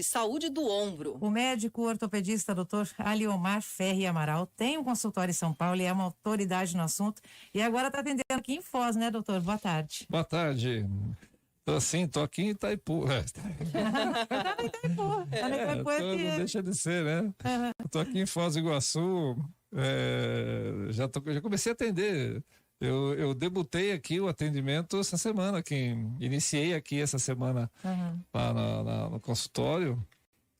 saúde do ombro. O médico ortopedista Dr. Aliomar Ferri Amaral tem um consultório em São Paulo e é uma autoridade no assunto. E agora está atendendo aqui em Foz, né, doutor? Boa tarde. Boa tarde. Tô aqui em Itaipu. Tá no Itaipu Não deixa de ser, né? Uhum. Tô aqui em Foz do Iguaçu, já comecei a atender. Eu debutei aqui o atendimento essa semana, iniciei aqui essa semana lá no consultório.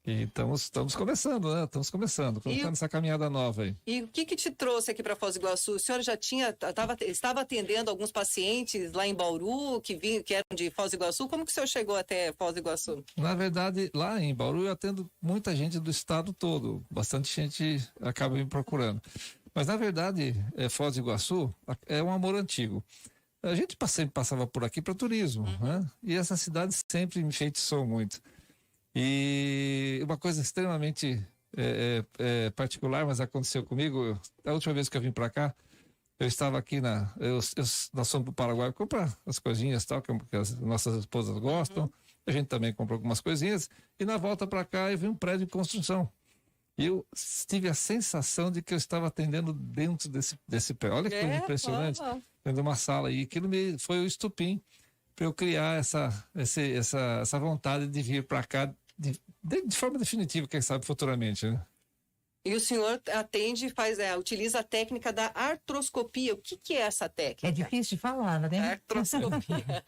E estamos começando, né? Estamos começando essa caminhada nova aí. E o que te trouxe aqui para Foz do Iguaçu? O senhor já estava atendendo alguns pacientes lá em Bauru que eram de Foz do Iguaçu? Como que o senhor chegou até Foz do Iguaçu? Na verdade, lá em Bauru eu atendo muita gente do estado todo. Bastante gente acaba me procurando. Mas na verdade, Foz do Iguaçu é um amor antigo. A gente sempre passava por aqui para turismo, né? E essa cidade sempre me enfeitiçou muito. E uma coisa extremamente particular, mas aconteceu comigo. A última vez que eu vim para cá, eu estava aqui nós fomos para o Paraguai comprar as coisinhas tal, que as nossas esposas gostam. A gente também comprou algumas coisinhas. E na volta para cá eu vi um prédio em construção. E eu tive a sensação de que eu estava atendendo dentro desse prédio. Olha que coisa impressionante. Dentro de uma sala. E aquilo foi o estupim para eu criar essa vontade de vir para cá de forma definitiva, quem sabe futuramente, né? E o senhor utiliza a técnica da artroscopia. O que é essa técnica? É difícil de falar, né? Artroscopia.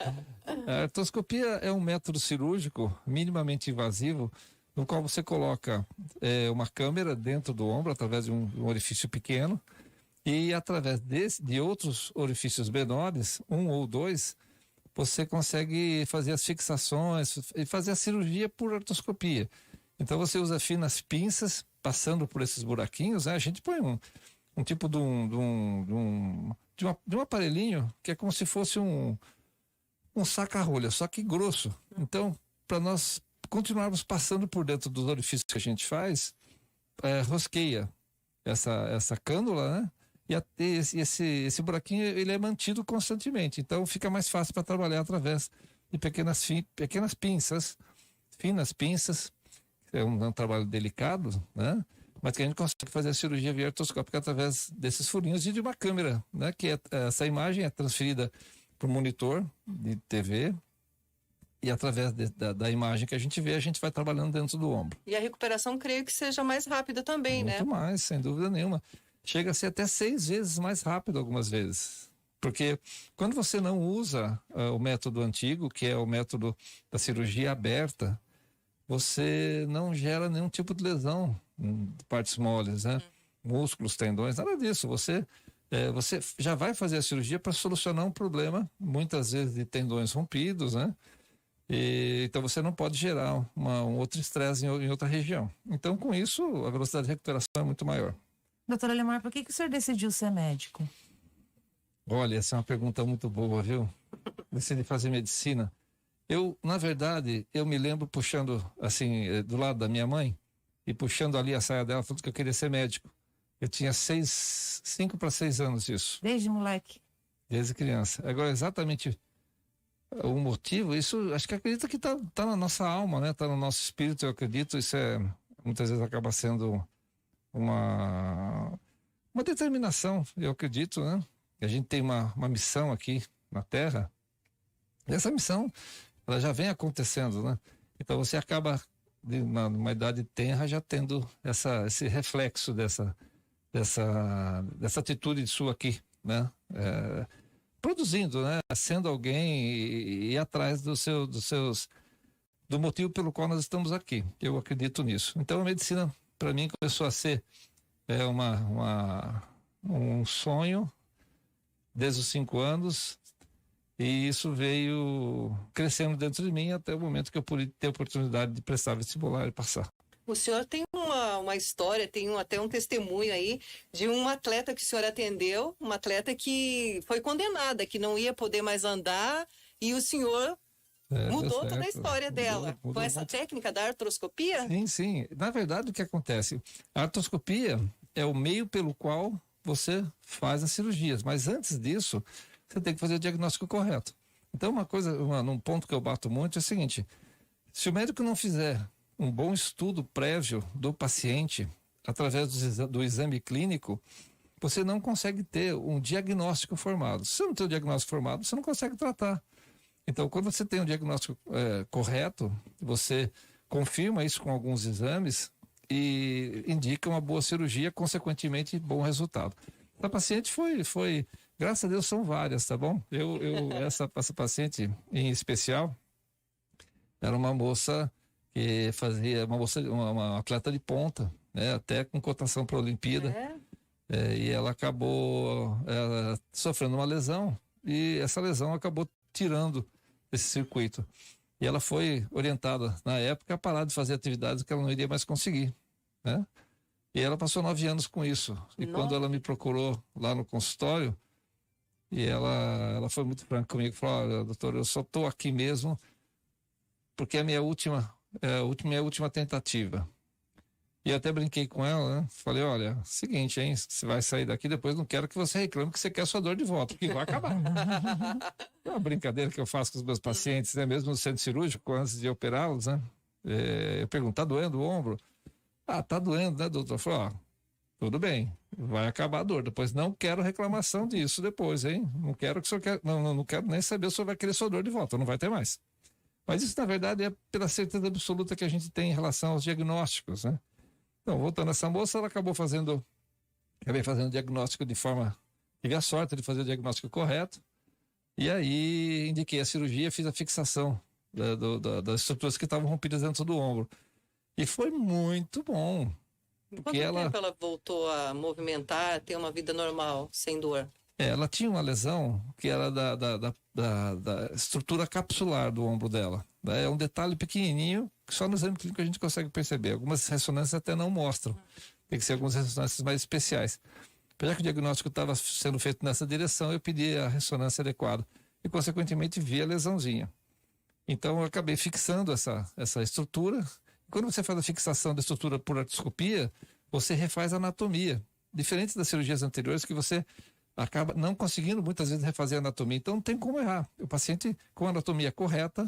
A artroscopia é um método cirúrgico minimamente invasivo, no qual você coloca uma câmera dentro do ombro, através de um orifício pequeno, e através de outros orifícios menores, 1 ou 2, você consegue fazer as fixações e fazer a cirurgia por artroscopia. Então você usa finas pinças, passando por esses buraquinhos, né? A gente põe um tipo de um aparelhinho que é como se fosse um saca-rolha, só que grosso. Então, para nós continuarmos passando por dentro dos orifícios que a gente faz, rosqueia essa cânula, né? E esse buraquinho, ele é mantido constantemente. Então fica mais fácil para trabalhar através de pequenas pinças, finas pinças. É um trabalho delicado, né? Mas que a gente consegue fazer a cirurgia via artroscópica através desses furinhos e de uma câmera, né? Que essa imagem é transferida para o monitor de TV. E através da imagem que a gente vê, a gente vai trabalhando dentro do ombro. E a recuperação, creio que seja mais rápida também, né? Muito mais, sem dúvida nenhuma. Chega a ser até 6 vezes mais rápido algumas vezes. Porque quando você não usa o método antigo, que é o método da cirurgia aberta, você não gera nenhum tipo de lesão de partes moles, né? Músculos, tendões, nada disso. Você já vai fazer a cirurgia para solucionar um problema, muitas vezes de tendões rompidos, né? Então você não pode gerar um outro estresse em outra região. Então, com isso, a velocidade de recuperação é muito maior. Doutor Aliomar, por que o senhor decidiu ser médico? Olha, essa é uma pergunta muito boa, viu? Decidi fazer medicina. Na verdade, eu me lembro puxando, assim, do lado da minha mãe, e puxando ali a saia dela, falando que eu queria ser médico. Eu tinha 5 para 6 anos isso. Desde moleque? Desde criança. Agora, exatamente o motivo, isso, acho que acredito que tá na nossa alma, né? Tá no nosso espírito, eu acredito, isso muitas vezes acaba sendo uma determinação, eu acredito, né? A gente tem uma missão aqui na Terra, e essa missão, ela já vem acontecendo, né? Então você acaba, numa idade tenra, já tendo esse reflexo dessa atitude sua aqui, né? Produzindo, né? Sendo alguém e ir atrás do motivo pelo qual nós estamos aqui. Eu acredito nisso. Então a medicina, para mim, começou a ser um sonho desde os 5 anos, e isso veio crescendo dentro de mim até o momento que eu pude ter a oportunidade de prestar vestibular e passar. O senhor tem uma história, tem até um testemunho aí de uma atleta que o senhor atendeu, uma atleta que foi condenada, que não ia poder mais andar, e o senhor mudou toda a história dela. Mudou com essa técnica da artroscopia? Sim, sim. Na verdade, o que acontece? A artroscopia é o meio pelo qual você faz as cirurgias, mas antes disso, você tem que fazer o diagnóstico correto. Então, num ponto que eu bato muito é o seguinte: se o médico não fizer um bom estudo prévio do paciente, através do exame clínico, você não consegue ter um diagnóstico formado. Se você não tem o diagnóstico formado, você não consegue tratar. Então, quando você tem um diagnóstico correto, você confirma isso com alguns exames e indica uma boa cirurgia, consequentemente, bom resultado. A paciente foi, graças a Deus, são várias, tá bom? Essa paciente em especial era uma moça que fazia, uma atleta de ponta, né? Até com cotação para a Olimpíada. E ela acabou sofrendo uma lesão e essa lesão acabou tirando esse circuito. E ela foi orientada, na época, a parar de fazer atividades que ela não iria mais conseguir, né? E ela passou 9 anos com isso. E quando ela me procurou lá no consultório, e ela foi muito franca comigo, falou: olha, doutor, eu só estou aqui mesmo porque é a minha última tentativa. E eu até brinquei com ela, né? Falei: olha, seguinte, hein? Você vai sair daqui, depois não quero que você reclame que você quer sua dor de volta, porque vai acabar. É uma brincadeira que eu faço com os meus pacientes, né? Mesmo no centro cirúrgico, antes de operá-los, né? Eu pergunto: tá doendo o ombro? Ah, tá doendo, né, doutor? Eu falei: ó, tudo bem, vai acabar a dor. Depois não quero reclamação disso depois, hein? Não quero que o senhor não quero nem saber se o senhor vai querer sua dor de volta, não vai ter mais. Mas isso, na verdade, é pela certeza absoluta que a gente tem em relação aos diagnósticos, né? Então, voltando a essa moça, ela acabei fazendo o diagnóstico de forma... Tive a sorte de fazer o diagnóstico correto. E aí, indiquei a cirurgia, fiz a fixação das estruturas que estavam rompidas dentro do ombro. E foi muito bom. Quanto tempo ela voltou a movimentar, a ter uma vida normal, sem dor? Ela tinha uma lesão que era da estrutura capsular do ombro dela. É um detalhe pequenininho que só no exame clínico a gente consegue perceber. Algumas ressonâncias até não mostram. Tem que ser algumas ressonâncias mais especiais. Já que o diagnóstico estava sendo feito nessa direção, eu pedi a ressonância adequada. E, consequentemente, vi a lesãozinha. Então, eu acabei fixando essa estrutura. Quando você faz a fixação da estrutura por artroscopia, você refaz a anatomia. Diferente das cirurgias anteriores, que você acaba não conseguindo muitas vezes refazer a anatomia. Então, não tem como errar. O paciente, com a anatomia correta,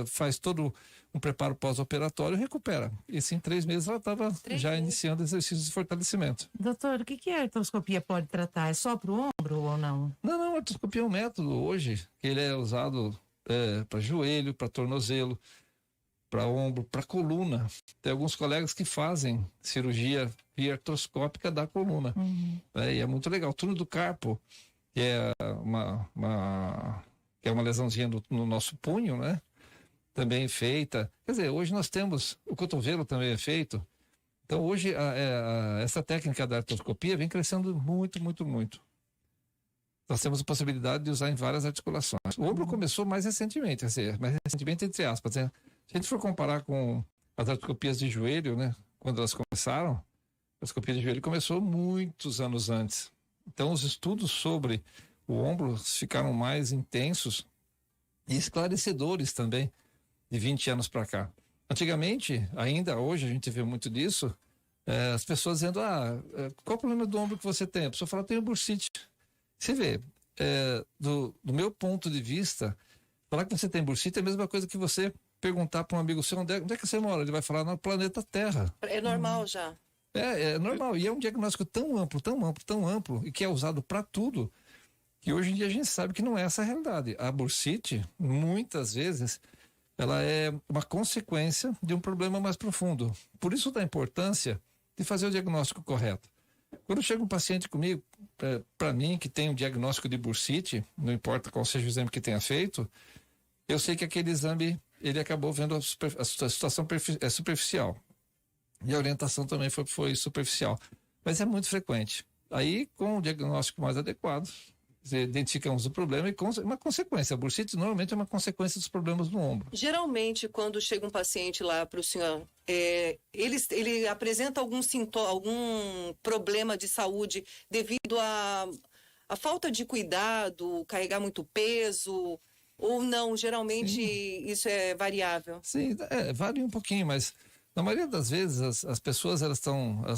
faz todo um preparo pós-operatório e recupera. E assim, em 3 meses ela estava já iniciando exercícios de fortalecimento. Doutor, o que a artroscopia pode tratar? É só para o ombro ou não? Não, a artroscopia é um método hoje que ele é usado para joelho, para tornozelo, para ombro, para coluna. Tem alguns colegas que fazem cirurgia via artroscópica da coluna. E é muito legal. O túnel do carpo, que é uma lesãozinha no nosso punho, né? Também feita. Quer dizer, hoje nós temos, o cotovelo também é feito. Então hoje essa técnica da artroscopia vem crescendo muito, muito, muito. Nós temos a possibilidade de usar em várias articulações. O ombro começou mais recentemente, mais recentemente entre aspas. Se a gente for comparar com as artroscopias de joelho, né? Quando elas começaram, a artroscopia de joelho começou muitos anos antes. Então os estudos sobre o ombro ficaram mais intensos e esclarecedores também de 20 anos para cá. Antigamente, ainda hoje a gente vê muito disso, as pessoas dizendo: qual o problema do ombro que você tem? A pessoa fala: tenho bursite. Você vê, do meu ponto de vista, falar que você tem bursite é a mesma coisa que você perguntar para um amigo seu onde é que você mora. Ele vai falar: no planeta Terra. É normal já. É normal. E é um diagnóstico tão amplo, tão amplo, tão amplo, e que é usado para tudo, que hoje em dia a gente sabe que não é essa a realidade. A bursite, muitas vezes, ela é uma consequência de um problema mais profundo. Por isso da importância de fazer o diagnóstico correto. Quando chega um paciente comigo, para mim, que tem um diagnóstico de bursite, não importa qual seja o exame que tenha feito, eu sei que aquele exame, ele acabou vendo a situação superficial. E a orientação também foi superficial. Mas é muito frequente. Aí, com o diagnóstico mais adequado, identificamos o problema e uma consequência. A bursite normalmente é uma consequência dos problemas no ombro. Geralmente, quando chega um paciente lá para o senhor, ele apresenta algum sintoma, algum problema de saúde devido à falta de cuidado, carregar muito peso, ou não? Geralmente Sim. Isso é variável? Sim, varia um pouquinho, mas na maioria das vezes as pessoas elas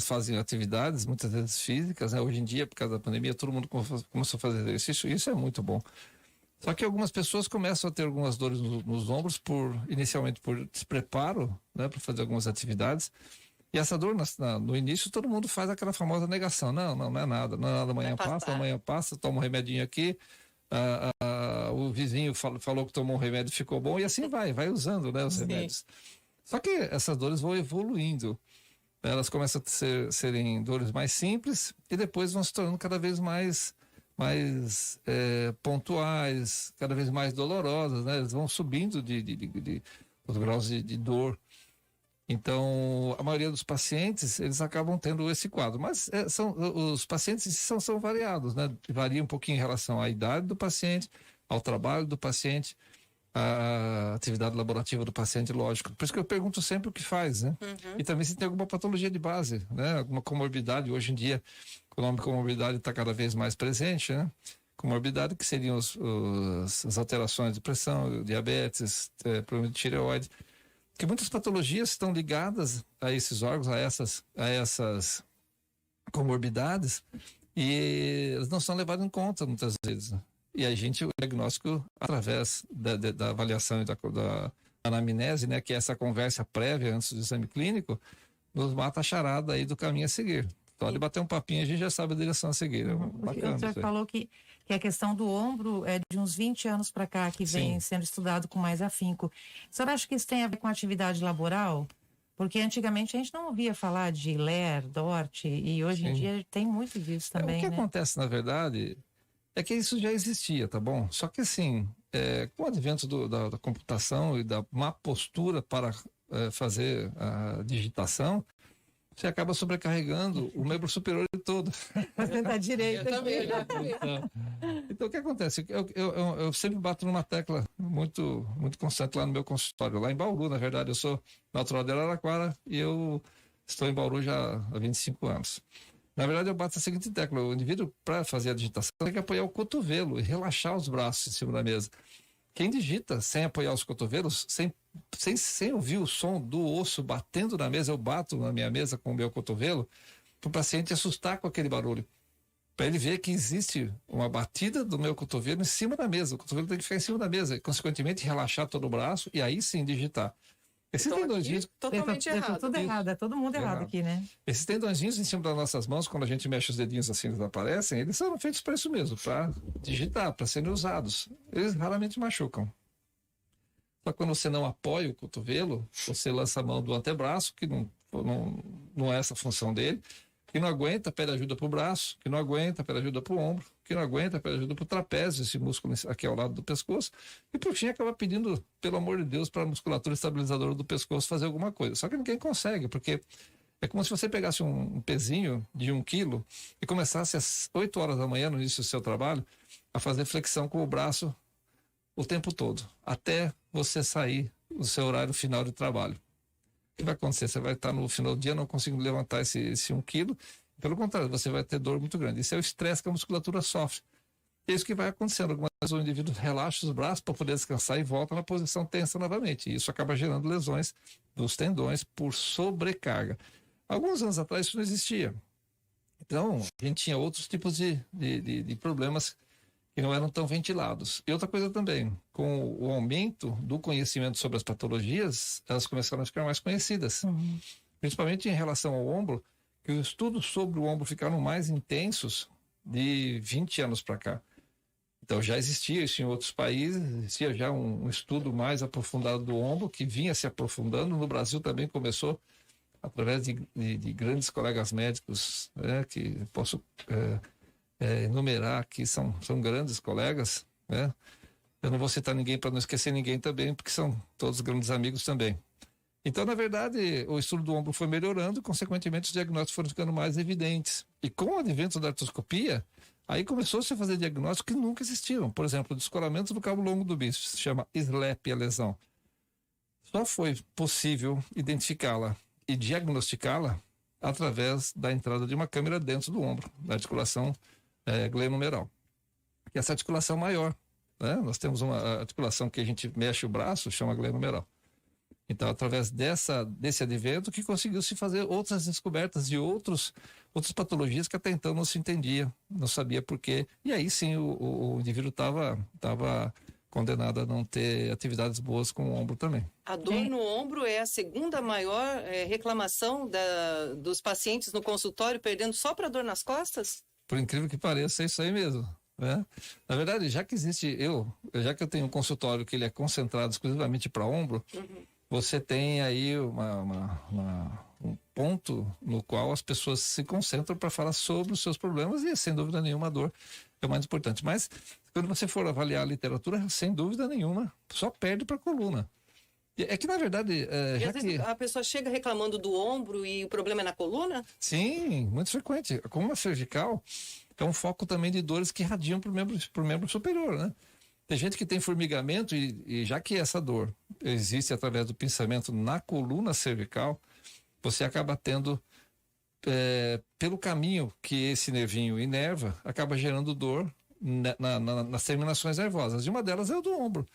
fazem atividades, muitas vezes físicas, né? Hoje em dia, por causa da pandemia, todo mundo começou a fazer exercício, e isso é muito bom. Só que algumas pessoas começam a ter algumas dores nos ombros, inicialmente por despreparo, né, para fazer algumas atividades. E essa dor, no início, todo mundo faz aquela famosa negação. Não é nada, não é nada, amanhã passa, toma um remedinho aqui. O vizinho falou que tomou um remédio, ficou bom, e assim vai usando, né, os remédios. Só que essas dores vão evoluindo. Elas começam a serem dores mais simples e depois vão se tornando cada vez mais pontuais, cada vez mais dolorosas, né? Eles vão subindo os graus de dor. Então, a maioria dos pacientes, eles acabam tendo esse quadro. Mas os pacientes são variados, né? Varia um pouquinho em relação à idade do paciente, ao trabalho do paciente, à atividade laborativa do paciente, lógico. Por isso que eu pergunto sempre o que faz, né? E também se tem alguma patologia de base, né? Alguma comorbidade. Hoje em dia, o nome comorbidade está cada vez mais presente, né? Comorbidade que seriam as alterações de pressão, diabetes, problema de tireoide. Que muitas patologias estão ligadas a esses órgãos, a essas comorbidades, e elas não são levadas em conta muitas vezes, né? E a gente, o diagnóstico, através da avaliação e da anamnese, né, que é essa conversa prévia antes do exame clínico, nos mata a charada aí do caminho a seguir. Só de bater um papinho, a gente já sabe a direção a seguir. Bacana, você falou que a questão do ombro é de uns 20 anos para cá que vem sendo estudado com mais afinco. O senhor acha que isso tem a ver com atividade laboral? Porque antigamente a gente não ouvia falar de LER, DORT, e hoje em dia tem muito disso também, o que né? acontece, na verdade, é que isso já existia, tá bom? Só que assim, com o advento da computação e da má postura para fazer a digitação, você acaba sobrecarregando o membro superior todo. Você tá direito. Então, o que acontece? Eu sempre bato numa tecla muito, muito constante lá no meu consultório, lá em Bauru, na verdade. Eu sou natural de Araraquara e eu estou em Bauru já há 25 anos. Na verdade, eu bato a seguinte tecla: o indivíduo, para fazer a digitação, tem que apoiar o cotovelo e relaxar os braços em cima da mesa. Quem digita sem apoiar os cotovelos, sem ouvir o som do osso batendo na mesa, eu bato na minha mesa com o meu cotovelo, para o paciente assustar com aquele barulho. Para ele ver que existe uma batida do meu cotovelo em cima da mesa. O cotovelo tem que ficar em cima da mesa e, consequentemente, relaxar todo o braço e aí sim digitar. Esses tendõezinhos... Totalmente errado. Tudo errado, é todo mundo errado aqui, né? Esses tendõezinhos em cima das nossas mãos, quando a gente mexe os dedinhos assim, eles aparecem, eles são feitos para isso mesmo, para digitar, para serem usados. Eles raramente machucam. Só que quando você não apoia o cotovelo, você lança a mão do antebraço, que não é essa a função dele, que não aguenta, pede ajuda para o braço, que não aguenta, pede ajuda para o ombro, que não aguenta, pede ajuda para o trapézio, esse músculo aqui ao lado do pescoço, e por fim acaba pedindo, pelo amor de Deus, para a musculatura estabilizadora do pescoço fazer alguma coisa. Só que ninguém consegue, porque é como se você pegasse um pezinho de 1 quilo e começasse às 8 horas da manhã, no início do seu trabalho, a fazer flexão com o braço o tempo todo, até você sair do seu horário final de trabalho. O que vai acontecer? Você vai estar no final do dia não conseguindo levantar esse 1 quilo. Pelo contrário, você vai ter dor muito grande. Isso é o estresse que a musculatura sofre. É isso que vai acontecendo. Algumas vezes o indivíduo relaxa os braços para poder descansar e volta na posição tensa novamente. E isso acaba gerando lesões dos tendões por sobrecarga. Alguns anos atrás isso não existia. Então, a gente tinha outros tipos de problemas que não eram tão ventilados. E outra coisa também, com o aumento do conhecimento sobre as patologias, elas começaram a ficar mais conhecidas. Principalmente em relação ao ombro, que os estudos sobre o ombro ficaram mais intensos de 20 anos para cá. Então já existia isso em outros países, existia já um estudo mais aprofundado do ombro, que vinha se aprofundando. No Brasil também começou, através de grandes colegas médicos, né, que posso enumerar que são grandes colegas, né? Eu não vou citar ninguém para não esquecer ninguém também, porque são todos grandes amigos também. Então, na verdade, o estudo do ombro foi melhorando e, consequentemente, os diagnósticos foram ficando mais evidentes. E com o advento da artroscopia, aí começou-se a fazer diagnósticos que nunca existiam. Por exemplo, o descolamento do cabo longo do bíceps, se chama SLEP, a lesão. Só foi possível identificá-la e diagnosticá-la através da entrada de uma câmera dentro do ombro, da articulação glenohumeral. E essa articulação maior, né? Nós temos uma articulação que a gente mexe o braço, chama glenohumeral. Então, através desse advento que conseguiu se fazer outras descobertas de outras patologias que até então não se entendia, não sabia por quê. E aí sim o indivíduo estava condenado a não ter atividades boas com o ombro também. A dor no ombro é a segunda maior reclamação dos pacientes no consultório, perdendo só para dor nas costas? Por incrível que pareça, é isso aí mesmo. Né? Na verdade, já que eu tenho um consultório que ele é concentrado exclusivamente para ombro, você tem aí um ponto no qual as pessoas se concentram para falar sobre os seus problemas e, sem dúvida nenhuma, a dor é o mais importante. Mas, quando você for avaliar a literatura, sem dúvida nenhuma, só perde para a coluna. É que, na verdade... às vezes a pessoa chega reclamando do ombro e o problema é na coluna? Sim, muito frequente. A coluna cervical é um foco também de dores que irradiam para o membro superior, né? Tem gente que tem formigamento e já que essa dor existe através do pinçamento na coluna cervical, você acaba tendo, pelo caminho que esse nervinho inerva, acaba gerando dor nas terminações nervosas. E uma delas é o do ombro.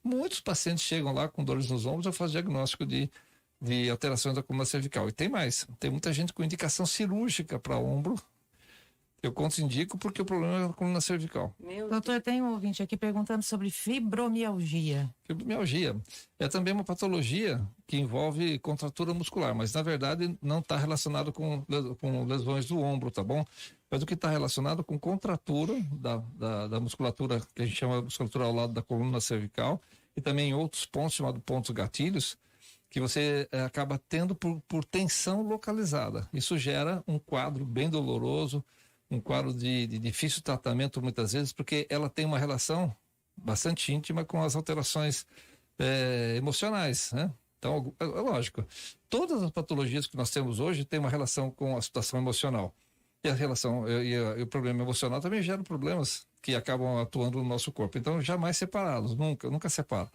Muitos pacientes chegam lá com dores nos ombros, eu faço diagnóstico de alterações da coluna cervical. E tem mais, tem muita gente com indicação cirúrgica para ombro. Eu contraindico porque o problema é a coluna cervical. Doutor, tem um ouvinte aqui perguntando sobre fibromialgia. Fibromialgia é também uma patologia que envolve contratura muscular, mas na verdade não está relacionado com lesões do ombro, tá bom? Mas o que está relacionado com contratura da musculatura, que a gente chama de musculatura ao lado da coluna cervical, e também em outros pontos, chamados pontos gatilhos, que você acaba tendo por tensão localizada. Isso gera um quadro bem doloroso, um quadro de difícil tratamento muitas vezes, porque ela tem uma relação bastante íntima com as alterações emocionais, né? Então, é lógico, todas as patologias que nós temos hoje têm uma relação com a situação emocional. E a relação e o problema emocional também geram problemas que acabam atuando no nosso corpo. Então, jamais separá-los, nunca separa.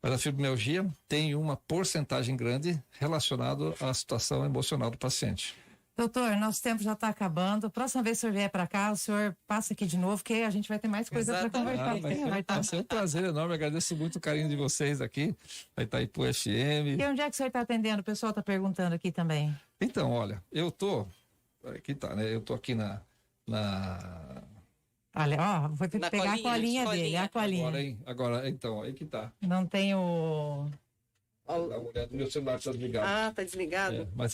Mas a fibromialgia tem uma porcentagem grande relacionada à situação emocional do paciente. Doutor, nosso tempo já está acabando. Próxima vez que o senhor vier para cá, o senhor passa aqui de novo, que a gente vai ter mais coisa para conversar. Vai ser um prazer enorme. Agradeço muito o carinho de vocês aqui, da Itaipu FM. E onde é que o senhor está atendendo? O pessoal está perguntando aqui também. Então, olha, eu tô... Aqui tá, né? Eu tô aqui na... Olha, ó, foi pegar a colinha dele, a colinha. Agora, então, aí que tá. Não tem o... A mulher do meu celular tá desligado. Ah, tá desligado? Mas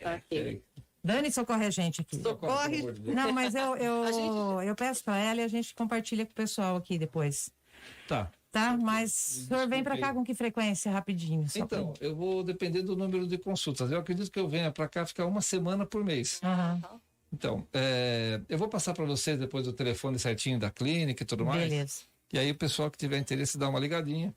Tá aqui. Dani, socorre a gente aqui. Socorre. Não, mas eu peço para ela e a gente compartilha com o pessoal aqui depois. Tá. Tá? Mas o senhor vem para cá com que frequência, rapidinho? Então, eu vou depender do número de consultas. Eu acredito que eu venha para cá ficar uma semana por mês. Uhum. Então, eu vou passar para vocês depois o telefone certinho da clínica e tudo mais. Beleza. E aí o pessoal que tiver interesse dá uma ligadinha.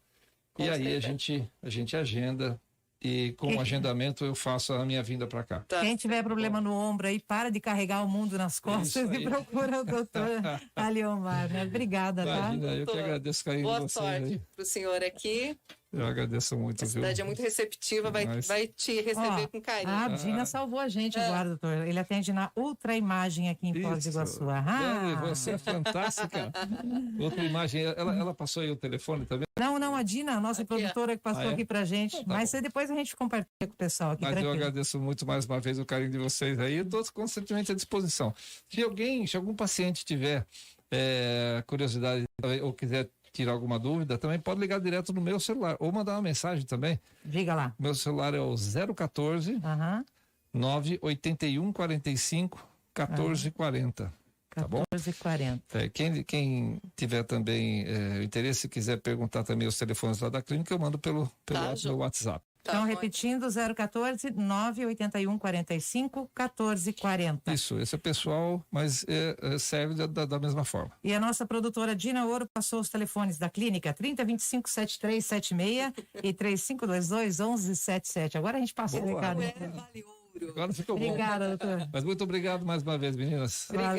E aí a gente agenda. E com o agendamento eu faço a minha vinda para cá. Quem tiver problema no ombro aí, para de carregar o mundo nas costas e procura o doutor Aliomar, né? Obrigada, Imagina, tá? eu que agradeço o carinho de vocês. Boa sorte pro senhor aqui. Eu agradeço muito, A cidade é muito receptiva, vai te receber com carinho. A Dina salvou a gente agora, doutor. Ele atende na Ultra Imagem aqui em Foz do Iguaçu. Dani, você é fantástica. Outra Imagem, ela passou aí o telefone também? Não, a Dina, a nossa produtora que passou aqui pra gente. Tá, mas depois a gente compartilha com o pessoal aqui. Mas tranquilo. Eu agradeço muito mais uma vez o carinho de vocês aí. Eu estou constantemente à disposição. Se algum paciente tiver curiosidade ou quiser tirar alguma dúvida, também pode ligar direto no meu celular ou mandar uma mensagem também. Diga lá. Meu celular é o 014 981 45 1440. Tá bom? 1440. Quem tiver também interesse, quiser perguntar também os telefones lá da clínica, eu mando pelo meu WhatsApp. Então, repetindo, 014 981 45 1440. Isso, esse é pessoal, mas serve da mesma forma. E a nossa produtora Dina Ouro passou os telefones da clínica 3025 7376 e 3522 1177. Agora a gente passa o recado. Agora ficou bom. Obrigada, doutor. Mas muito obrigado mais uma vez, meninas. Valeu.